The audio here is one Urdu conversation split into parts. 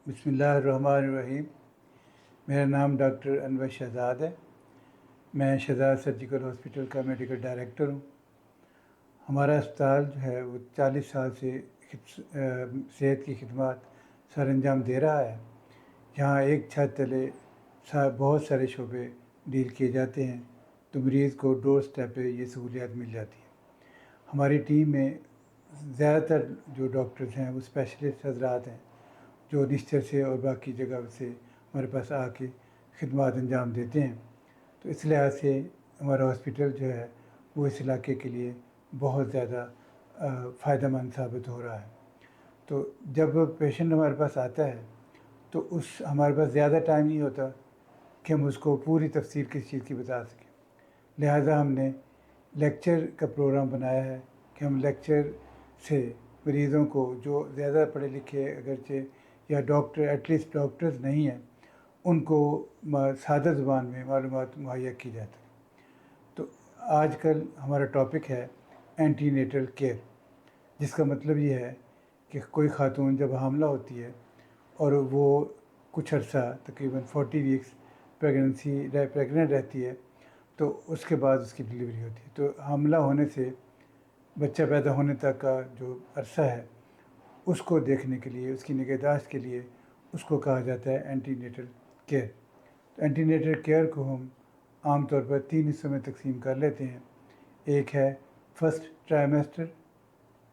بسم اللہ الرحمن الرحیم۔ میرا نام ڈاکٹر انور شہزاد ہے۔ میں شہزاد سرجیکل ہاسپٹل کا میڈیکل ڈائریکٹر ہوں۔ ہمارا اسپتال جو ہے وہ 40 سال سے صحت کی خدمات سر انجام دے رہا ہے۔ یہاں ایک چھت تلے بہت سارے شعبے ڈیل کیے جاتے ہیں، تو مریض کو ڈور سٹیپ پہ یہ سہولیات مل جاتی ہیں۔ ہماری ٹیم میں زیادہ تر جو ڈاکٹرز ہیں وہ اسپیشلسٹ حضرات ہیں، جو نشتر سے اور باقی جگہ سے ہمارے پاس آ کے خدمات انجام دیتے ہیں۔ تو اس لحاظ سے ہمارا ہاسپٹل جو ہے وہ اس علاقے کے لیے بہت زیادہ فائدہ مند ثابت ہو رہا ہے۔ تو جب پیشنٹ ہمارے پاس آتا ہے تو ہمارے پاس زیادہ ٹائم نہیں ہوتا کہ ہم اس کو پوری تفصیل کسی چیز کی بتا سکیں، لہٰذا ہم نے لیکچر کا پروگرام بنایا ہے کہ ہم لیکچر سے مریضوں کو جو زیادہ پڑھے لکھے اگرچہ یا ڈاکٹر ایٹ لیسٹ ڈاکٹرز نہیں ہیں، ان کو سادہ زبان میں معلومات مہیا کی جاتی ہے۔ تو آج کل ہمارا ٹاپک ہے اینٹی نیٹل کیئر، جس کا مطلب یہ ہے کہ کوئی خاتون جب حاملہ ہوتی ہے اور وہ کچھ عرصہ تقریباً 40 ویکس پریگننٹ رہتی ہے، تو اس کے بعد اس کی ڈلیوری ہوتی ہے۔ تو حاملہ ہونے سے بچہ پیدا ہونے تک کا جو عرصہ ہے اس کو دیکھنے کے لیے، اس کی نگہداشت کے لیے اس کو کہا جاتا ہے اینٹی نیٹل کیئر۔ تو اینٹی نیٹل کیئر کو ہم عام طور پر 3 حصوں میں تقسیم کر لیتے ہیں۔ ایک ہے فرسٹ ٹرائمیسٹر،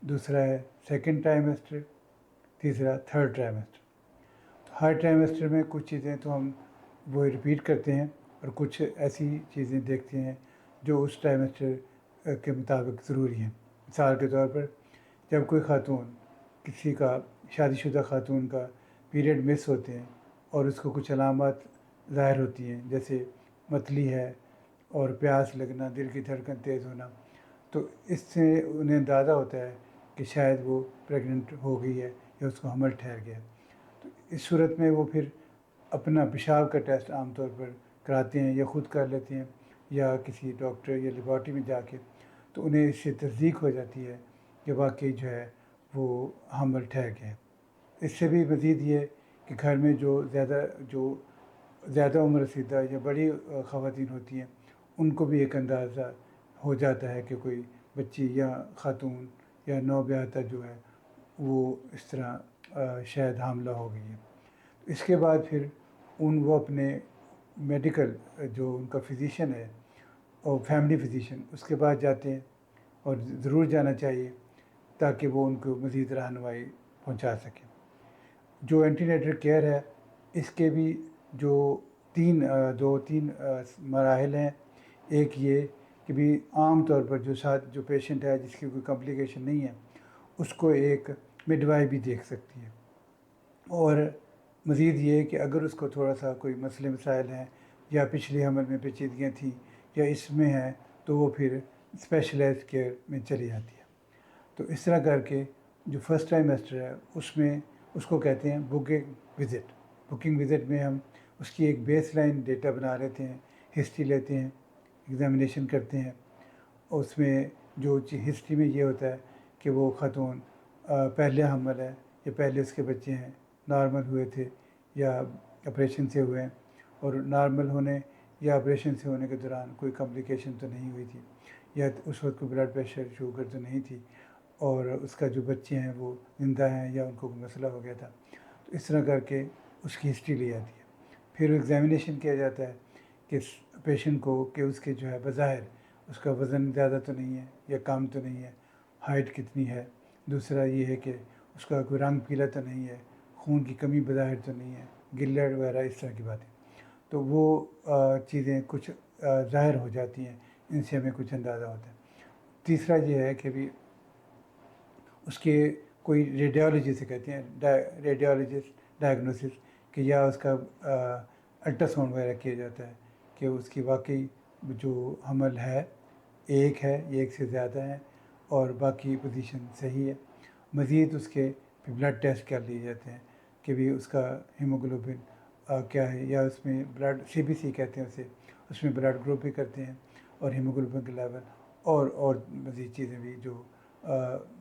دوسرا ہے سیکنڈ ٹرائمیسٹر، تیسرا تھرڈ ٹرائمیسٹر۔ تو ہر ٹرائمیسٹر میں کچھ چیزیں تو ہم وہ ریپیٹ کرتے ہیں اور کچھ ایسی چیزیں دیکھتے ہیں جو اس ٹرائمیسٹر کے مطابق ضروری ہیں۔ مثال کے طور پر جب کوئی خاتون، کسی کا شادی شدہ خاتون کا پیریڈ مس ہوتے ہیں اور اس کو کچھ علامات ظاہر ہوتی ہیں، جیسے متلی ہے اور پیاس لگنا، دل کی دھڑکن تیز ہونا، تو اس سے انہیں اندازہ ہوتا ہے کہ شاید وہ پریگننٹ ہو گئی ہے یا اس کو حمل ٹھہر گیا ہے۔ تو اس صورت میں وہ پھر اپنا پیشاب کا ٹیسٹ عام طور پر کراتے ہیں یا خود کر لیتے ہیں یا کسی ڈاکٹر یا لیبارٹری میں جا کے، تو انہیں اس سے تصدیق ہو جاتی ہے کہ واقعی جو ہے وہ حمل ٹھہر گیا ہے۔ اس سے بھی مزید یہ کہ گھر میں جو زیادہ عمر رسیدہ یا بڑی خواتین ہوتی ہیں، ان کو بھی ایک اندازہ ہو جاتا ہے کہ کوئی بچی یا خاتون یا نوبیاحتہ جو ہے وہ اس طرح شاید حاملہ ہو گئی ہے۔ اس کے بعد پھر وہ اپنے میڈیکل جو ان کا فزیشین ہے اور فیملی فزیشین، اس کے بعد جاتے ہیں، اور ضرور جانا چاہیے تاکہ وہ ان کو مزید رہنمائی پہنچا سکیں۔ جو اینٹی نیٹل کیئر ہے اس کے بھی تین مراحل ہیں۔ ایک یہ کہ بھی عام طور پر جو پیشنٹ ہے جس کی کوئی کمپلیکیشن نہیں ہے، اس کو ایک مڈ وائف بھی دیکھ سکتی ہے، اور مزید یہ کہ اگر اس کو تھوڑا سا کوئی مسئلے مسائل ہیں یا پچھلی حمل میں پیچیدگیاں تھیں یا اس میں ہیں، تو وہ پھر اسپیشلائز کیئر میں چلی جاتی ہے۔ تو اس طرح کر کے جو فرسٹ ٹرائمیسٹر ہے اس کو کہتے ہیں بکنگ وزٹ۔ بکنگ وزٹ میں ہم اس کی ایک بیس لائن ڈیٹا بنا لیتے ہیں، ہسٹری لیتے ہیں، ایگزامینیشن کرتے ہیں۔ اس میں جو ہسٹری میں یہ ہوتا ہے کہ وہ خاتون پہلے حمل ہے یا پہلے اس کے بچے ہیں، نارمل ہوئے تھے یا آپریشن سے ہوئے ہیں، اور نارمل ہونے یا آپریشن سے ہونے کے دوران کوئی کمپلیکیشن تو نہیں ہوئی تھی، یا اس وقت کوئی بلڈ پریشر شوگر تو نہیں تھی، اور اس کا جو بچے ہیں وہ زندہ ہیں یا ان کو کوئی مسئلہ ہو گیا تھا۔ تو اس طرح کر کے اس کی ہسٹری لی جاتی ہے۔ پھر ایگزامینیشن کیا جاتا ہے کہ پیشنٹ کو کہ اس کے جو ہے بظاہر اس کا وزن زیادہ تو نہیں ہے یا کم تو نہیں ہے، ہائٹ کتنی ہے، دوسرا یہ ہے کہ اس کا کوئی رنگ پیلا تو نہیں ہے، خون کی کمی بظاہر تو نہیں ہے، گلر وغیرہ اس طرح کی باتیں، تو وہ چیزیں کچھ ظاہر ہو جاتی ہیں، ان سے ہمیں کچھ اندازہ ہوتا ہے۔ تیسرا یہ ہے کہ بھی اس کے کوئی ریڈیالوجی سے کہتے ہیں ریڈیالوجسٹ ڈائگنوسس، کہ یا اس کا الٹرا ساؤنڈ وغیرہ کیا جاتا ہے کہ اس کی واقعی جو حمل ہے ایک ہے یا ایک سے زیادہ ہیں اور باقی پوزیشن صحیح ہے۔ مزید اس کے بلڈ ٹیسٹ کر لیے جاتے ہیں کہ بھی اس کا ہیموگلوبن کیا ہے، یا اس میں بلڈ CBC کہتے ہیں اسے، اس میں بلڈ گروپ بھی کرتے ہیں اور ہیموگلوبن کے لیول اور مزید چیزیں بھی جو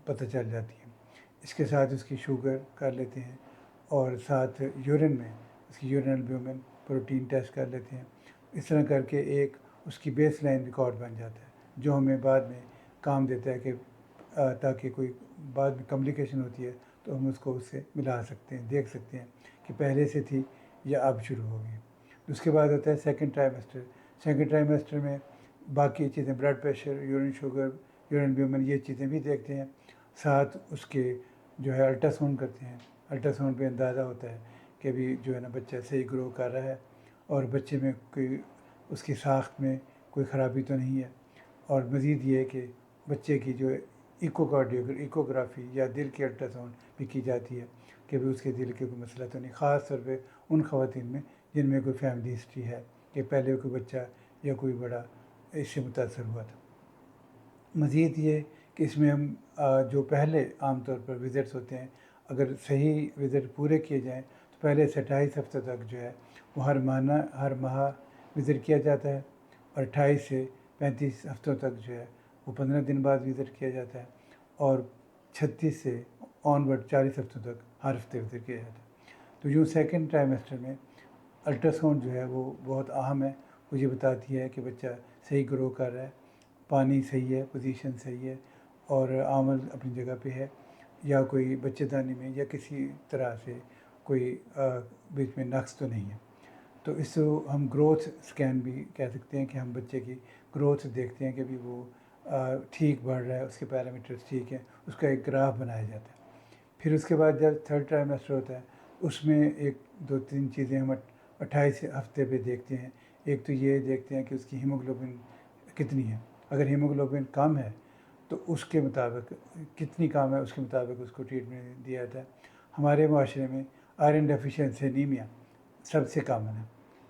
پتہ چل جاتی ہیں۔ اس کے ساتھ اس کی شوگر کر لیتے ہیں اور ساتھ یورین میں اس کی یورین البیومن پروٹین ٹیسٹ کر لیتے ہیں. اس طرح کر کے ایک اس کی بیس لائن ریکارڈ بن جاتا ہے جو ہمیں بعد میں کام دیتا ہے کہ تاکہ کوئی بعد میں کمپلیکیشن ہوتی ہے تو ہم اس کو اس سے ملا سکتے ہیں، دیکھ سکتے ہیں کہ پہلے سے تھی یا اب شروع ہو گئی. اس کے بعد ہوتا ہے سیکنڈ ٹرائیمسٹر. سیکنڈ ٹرائیمسٹر میں باقی چیزیں blood pressure, urine sugar, urine albumin, یہ چیزیں بھی دیکھتے ہیں. ساتھ اس کے جو ہے الٹرا ساؤنڈ کرتے ہیں. الٹرا ساؤنڈ پہ اندازہ ہوتا ہے کہ ابھی جو ہے نا بچہ صحیح گرو کر رہا ہے اور بچے میں کوئی اس کی ساخت میں کوئی خرابی تو نہیں ہے. اور مزید یہ ہے کہ بچے کی جو ایکوگرافی یا دل کی الٹرا ساؤنڈ بھی کی جاتی ہے کہ بھی اس کے دل کے کوئی مسئلہ تو نہیں، خاص طور پہ ان خواتین میں جن میں کوئی فیملی ہسٹری ہے کہ پہلے کوئی بچہ یا کوئی بڑا اس سے متاثر ہوا تھا. مزید یہ کہ اس میں ہم جو پہلے عام طور پر وزٹس ہوتے ہیں، اگر صحیح وزٹ پورے کیے جائیں تو پہلے سے 28 ہفتے تک جو ہے وہ ہر ماہ وزٹ کیا جاتا ہے، اور 28 سے 35 ہفتوں تک جو ہے وہ 15 دن بعد وزٹ کیا جاتا ہے، اور 36 سے آن ورڈ 40 ہفتوں تک ہر ہفتے وزٹ کیا جاتا ہے. تو یوں سیکنڈ ٹرائیمسٹر میں الٹرا ساؤنڈ جو ہے وہ بہت اہم ہے. وہ یہ بتاتی ہے کہ بچہ صحیح گرو کر رہا ہے، پانی صحیح ہے، پوزیشن صحیح ہے، اور عامل اپنی جگہ پہ ہے، یا کوئی بچے دانی میں یا کسی طرح سے کوئی بیچ میں نقص تو نہیں ہے. تو اس کو ہم گروتھ سکین بھی کہہ سکتے ہیں کہ ہم بچے کی گروتھ دیکھتے ہیں کہ بھی وہ ٹھیک بڑھ رہا ہے، اس کے پیرامیٹرز ٹھیک ہیں، اس کا ایک گراف بنایا جاتا ہے. پھر اس کے بعد جب تھرڈ ٹرائیمسٹر ہوتا ہے اس میں ایک دو تین چیزیں ہم 28 ہفتے پہ دیکھتے ہیں. ایک تو یہ دیکھتے ہیں کہ اس کی ہیموگلوبن کتنی ہے. اگر ہیموگلوبن کم ہے تو اس کے مطابق کتنی کم ہے اس کے مطابق اس کو ٹریٹمنٹ دیا جاتا ہے. ہمارے معاشرے میں آئرن ڈیفیشینسی انیمیا سب سے کامن ہے،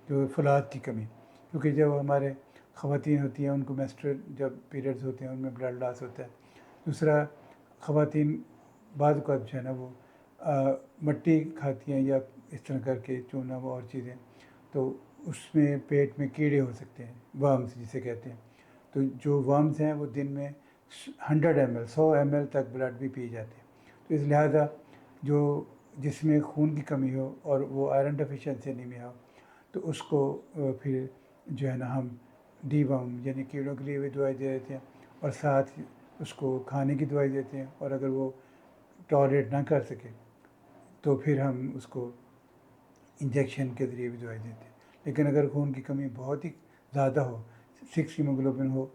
جو فولاد کی کمی، کیونکہ جب ہمارے خواتین ہوتی ہیں ان کو میسٹرل جب پیریڈز ہوتے ہیں ان میں بلڈ لاس ہوتا ہے. دوسرا، خواتین بعض اوقات جو ہے نا وہ مٹی کھاتی ہیں یا اس طرح کر کے چونا اور چیزیں، تو اس میں پیٹ میں کیڑے ہو سکتے ہیں، ورمز جسے کہتے ہیں. تو جو ورمز ہیں وہ دن میں 100 ml تک بلڈ بھی پی جاتے ہیں. تو اس لہٰذا جو جس میں خون کی کمی ہو اور وہ آئرن ڈیفیشینسی انیمیا ہو تو اس کو پھر جو ہے نا ہم ڈی ورم یعنی کیڑوں کے لیے بھی دوائی دے دیتے ہیں، اور ساتھ اس کو کھانے کی دوائی دیتے ہیں، اور اگر وہ ٹالریٹ نہ کر سکے تو پھر ہم اس کو انجیکشن کے ذریعے بھی دوائی دیتے ہیں. لیکن اگر خون کی کمی بہت ہی زیادہ ہو، 6 ہیموگلوبن ہو،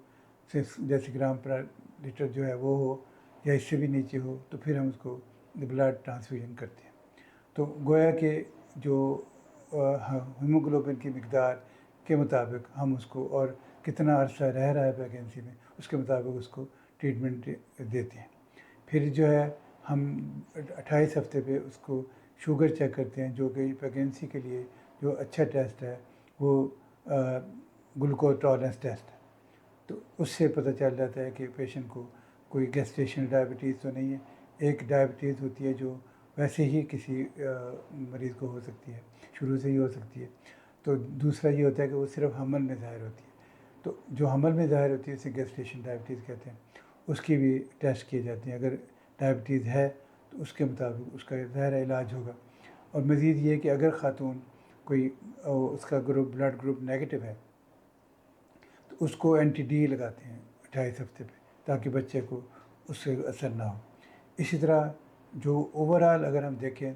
6 ڈیسی گرام پر لیٹر جو ہے وہ ہو، یا اس سے بھی نیچے ہو، تو پھر ہم اس کو بلڈ ٹرانسفیوژن کرتے ہیں. تو گویا کہ جو ہیموگلوبن کی مقدار کے مطابق ہم اس کو، اور کتنا عرصہ رہ رہا ہے پریگنینسی میں، اس کے مطابق اس کو ٹریٹمنٹ دیتے ہیں. پھر جو ہے ہم 28 ہفتے پہ اس کو شوگر چیک کرتے ہیں، جو کہ پریگنینسی کے لیے جو اچھا ٹیسٹ ہے وہ گلوکوز ٹالرنس ٹیسٹ ہے. تو اس سے پتہ چل جاتا ہے کہ پیشنٹ کو کوئی گیسٹیشن ڈائبٹیز تو نہیں ہے. ایک ڈائبٹیز ہوتی ہے جو ویسے ہی کسی مریض کو ہو سکتی ہے، شروع سے ہی ہو سکتی ہے. تو دوسرا یہ ہوتا ہے کہ وہ صرف حمل میں ظاہر ہوتی ہے. تو جو حمل میں ظاہر ہوتی ہے اسے گیسٹیشن ڈائبٹیز کہتے ہیں. اس کی بھی ٹیسٹ کیے جاتے ہیں. اگر ڈائبٹیز ہے تو اس کے مطابق اس کا ظاہر علاج ہوگا. اور مزید یہ کہ اگر خاتون کوئی اس کا بلڈ گروپ نیگیٹو ہے تو اس کو اینٹی ڈی لگاتے ہیں 28 ہفتے پہ، تاکہ بچے کو اس سے اثر نہ ہو. اسی طرح جو اوور آل اگر ہم دیکھیں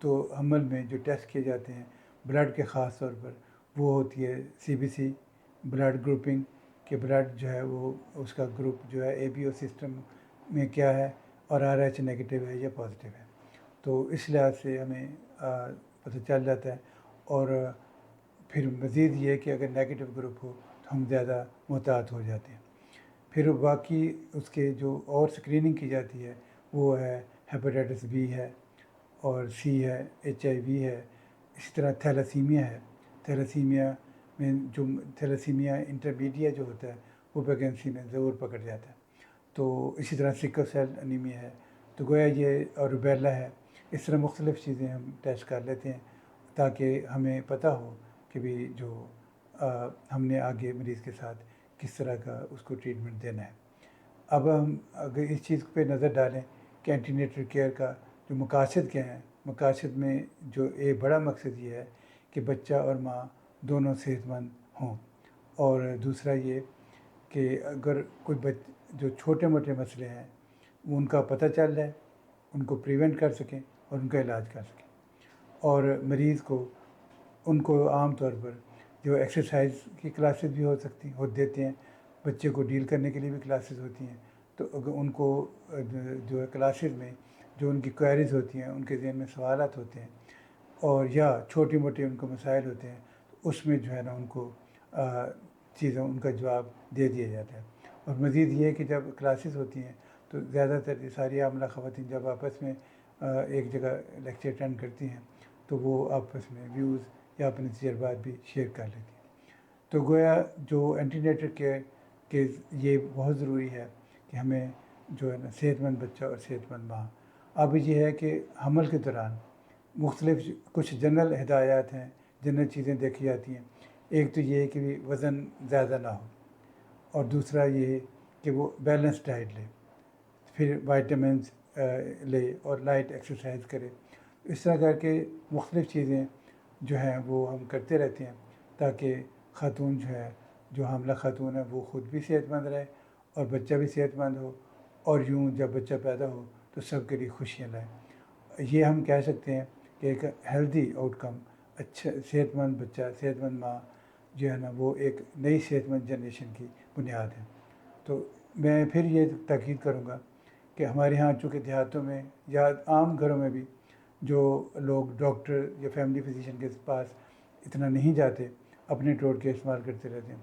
تو حمل میں جو ٹیسٹ کیے جاتے ہیں بلڈ کے، خاص طور پر وہ ہوتی ہے CBC بلڈ گروپنگ، کہ بلڈ جو ہے وہ اس کا گروپ جو ہے ABO سسٹم میں کیا ہے، اور RH نگیٹو ہے یا پازیٹیو ہے. تو اس لحاظ سے ہمیں پتہ چل جاتا ہے. اور پھر مزید یہ کہ اگر نیگیٹو گروپ ہو تو ہم زیادہ محتاط ہو جاتے ہیں. پھر باقی اس کے جو اور سکریننگ کی جاتی ہے وہ ہے ہیپاٹائٹس B ہے، اور C ہے، HIV ہے. اسی طرح تھیلاسیمیا ہے. تھیلاسیمیا میں جو تھیلاسیمیا انٹرمیڈیا جو ہوتا ہے وہ پریگنینسی میں ضرور پکڑ جاتا ہے. تو اسی طرح سکل سیل انیمیا ہے. تو گویا یہ اور روبیلا ہے. اس طرح مختلف چیزیں ہم ٹیسٹ کر لیتے ہیں تاکہ ہمیں پتہ ہو کہ بھی جو ہم نے آگے مریض کے ساتھ کس طرح کا اس کو ٹریٹمنٹ دینا ہے. اب ہم اگر اس چیز پہ نظر ڈالیں کہ اینٹی نیٹل کیئر کا جو مقاصد کیا ہیں مقاصد میں جو ایک بڑا مقصد یہ ہے کہ بچہ اور ماں دونوں صحت مند ہوں، اور دوسرا یہ کہ اگر کوئی جو چھوٹے موٹے مسئلے ہیں وہ ان کا پتہ چل جائے، ان کو پریونٹ کر سکیں اور ان کا علاج کر سکیں۔ اور مریض کو ان کو عام طور پر جو ایکسرسائز کی کلاسز بھی دیتے ہیں، بچے کو ڈیل کرنے کے لیے بھی کلاسز ہوتی ہیں، تو اگر ان کو جو ہے کلاسز میں جو ان کی کوئریز ہوتی ہیں، ان کے ذہن میں سوالات ہوتے ہیں، اور یا چھوٹی موٹے ان کو مسائل ہوتے ہیں، تو اس میں جو ہے نا ان کو چیزوں ان کا جواب دے دیا جاتا ہے۔ اور مزید یہ ہے کہ جب کلاسز ہوتی ہیں تو زیادہ تر یہ ساری عاملہ خواتین جب آپس میں ایک جگہ لیکچر اٹینڈ کرتی ہیں تو وہ آپس میں ویوز یا اپنے تجربات بھی شیئر کر لیتی ہیں۔ تو گویا جو اینٹی نیٹل کیئر کے یہ بہت ضروری ہے کہ ہمیں جو ہے نا صحت مند بچہ اور صحت مند ماں۔ اب یہ ہے کہ حمل کے دوران مختلف کچھ جنرل ہدایات ہیں، جنرل چیزیں دیکھی جاتی ہیں۔ ایک تو یہ ہے کہ وزن زیادہ نہ ہو، اور دوسرا یہ ہے کہ وہ بیلنس ڈائٹ لے، پھر وائٹامنس لے اور لائٹ ایکسرسائز کرے۔ اس طرح کر کے مختلف چیزیں جو ہیں وہ ہم کرتے رہتے ہیں تاکہ خاتون جو ہے، جو حاملہ خاتون ہے، وہ خود بھی صحت مند رہے اور بچہ بھی صحت مند ہو، اور یوں جب بچہ پیدا ہو تو سب کے لیے خوشیاں لائے۔ یہ ہم کہہ سکتے ہیں کہ ایک ہیلدی آؤٹ کم، اچھا صحت مند بچہ، صحت مند ماں جو ہے نا وہ ایک نئی صحت مند جنریشن کی بنیاد ہے۔ تو میں پھر یہ تاکید کروں گا کہ ہمارے ہاں چونکہ دیہاتوں میں یا عام گھروں میں بھی جو لوگ ڈاکٹر یا فیملی فزیشین کے پاس اتنا نہیں جاتے، اپنے ٹوٹکے استعمال کرتے رہتے ہیں،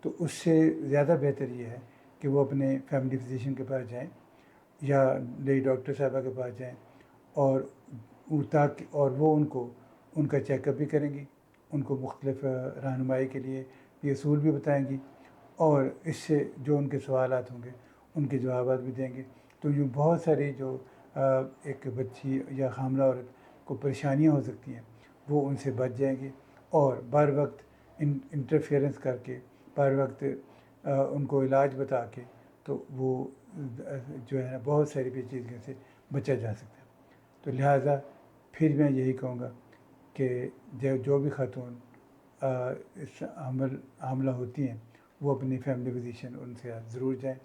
تو اس سے زیادہ بہتر یہ ہے کہ وہ اپنے فیملی فزیشین کے پاس جائیں یا نئی ڈاکٹر صاحبہ کے پاس جائیں، اور وہ ان کو ان کا چیک اپ بھی کریں گی، ان کو مختلف رہنمائی کے لیے بھی اصول بھی بتائیں گی، اور اس سے جو ان کے سوالات ہوں گے ان کے جوابات بھی دیں گے۔ تو یوں بہت ساری جو ایک بچی یا حاملہ عورت کو پریشانیاں ہو سکتی ہیں وہ ان سے بچ جائیں گی، اور بر وقت انٹرفیئرنس کر کے، بر وقت ان کو علاج بتا کے، تو وہ جو ہے نا بہت ساری پیچیدگیوں سے بچا جا سکتا ہے۔ تو لہٰذا پھر میں یہی کہوں گا کہ جو بھی خاتون اس حاملہ ہوتی ہیں وہ اپنی فیملی فزیشین ان سے ضرور جائیں،